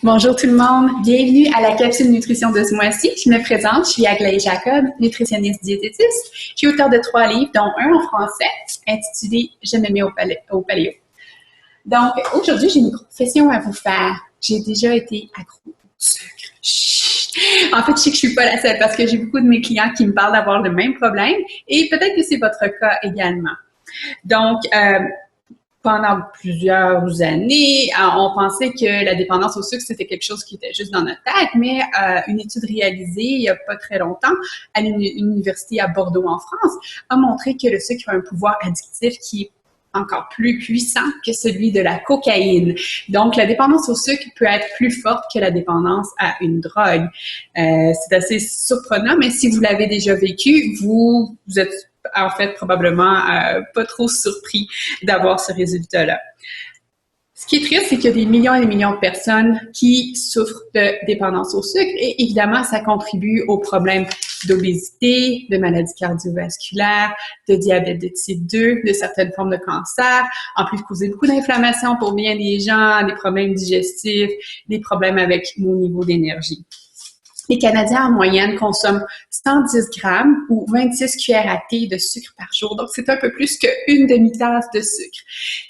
Bonjour tout le monde, bienvenue à la capsule nutrition de ce mois-ci. Je me présente, je suis Aglaé Jacob, nutritionniste diététiste. Je suis auteure de 3 livres, dont un en français, intitulé « Je me mets au paléo ». Donc, aujourd'hui, j'ai une confession à vous faire. J'ai déjà été accro au sucre. Chut. En fait, je sais que je suis pas la seule parce que j'ai beaucoup de mes clients qui me parlent d'avoir le même problème et peut-être que c'est votre cas également. Donc, pendant plusieurs années, on pensait que la dépendance au sucre, c'était quelque chose qui était juste dans notre tête, mais une étude réalisée il n'y a pas très longtemps à l'université à Bordeaux en France a montré que le sucre a un pouvoir addictif qui est encore plus puissant que celui de la cocaïne. Donc, la dépendance au sucre peut être plus forte que la dépendance à une drogue. C'est assez surprenant, mais si vous l'avez déjà vécu, vous êtes en fait probablement pas trop surpris d'avoir ce résultat-là. Ce qui est triste, c'est qu'il y a des millions et des millions de personnes qui souffrent de dépendance au sucre et évidemment, ça contribue aux problèmes d'obésité, de maladies cardiovasculaires, de diabète de type 2, de certaines formes de cancer, en plus de causer beaucoup d'inflammation pour bien des gens, des problèmes digestifs, des problèmes avec nos niveaux d'énergie. Les Canadiens, en moyenne, consomment 110 grammes ou 26 cuillères à thé de sucre par jour. Donc, c'est un peu plus qu'une demi-tasse de sucre.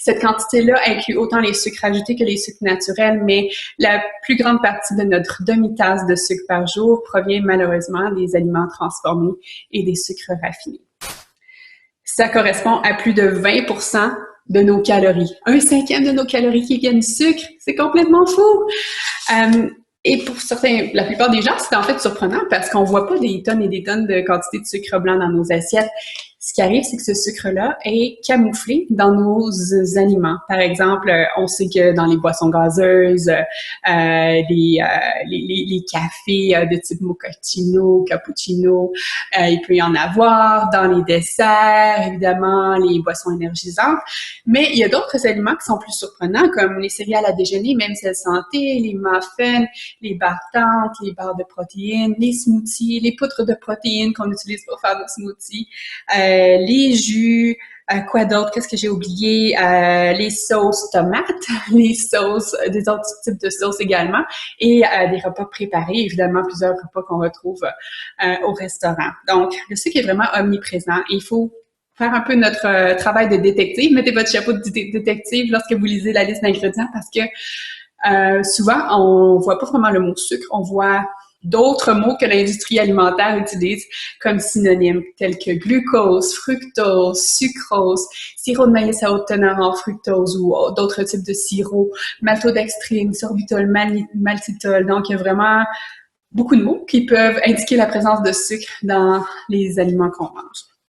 Cette quantité-là inclut autant les sucres ajoutés que les sucres naturels, mais la plus grande partie de notre demi-tasse de sucre par jour provient malheureusement des aliments transformés et des sucres raffinés. Ça correspond à plus de 20% de nos calories. 1/5 de nos calories qui viennent du sucre. C'est complètement fou! Et pour certains, la plupart des gens, c'est en fait surprenant parce qu'on voit pas des tonnes et des tonnes de quantité de sucre blanc dans nos assiettes. Ce qui arrive, c'est que ce sucre-là est camouflé dans nos aliments. Par exemple, on sait que dans les boissons gazeuses, les cafés de type mochaccino, cappuccino, il peut y en avoir dans les desserts, évidemment, les boissons énergisantes. Mais il y a d'autres aliments qui sont plus surprenants, comme les céréales à déjeuner, même celles santé, les muffins, les barres tendres, les barres de protéines, les smoothies, les poudres de protéines qu'on utilise pour faire nos smoothies, les jus, quoi d'autre? Qu'est-ce que j'ai oublié? Les sauces tomates, les sauces, des autres types de sauces également, et des repas préparés, évidemment plusieurs repas qu'on retrouve au restaurant. Donc, le sucre est vraiment omniprésent et il faut faire un peu notre travail de détective. Mettez votre chapeau de détective lorsque vous lisez la liste d'ingrédients parce que souvent, on voit pas vraiment le mot sucre, on voit d'autres mots que l'industrie alimentaire utilise comme synonymes, tels que glucose, fructose, sucrose, sirop de maïs à haute teneur en fructose ou d'autres types de sirop, maltodextrine, sorbitol, maltitol. Donc, il y a vraiment beaucoup de mots qui peuvent indiquer la présence de sucre dans les aliments qu'on mange.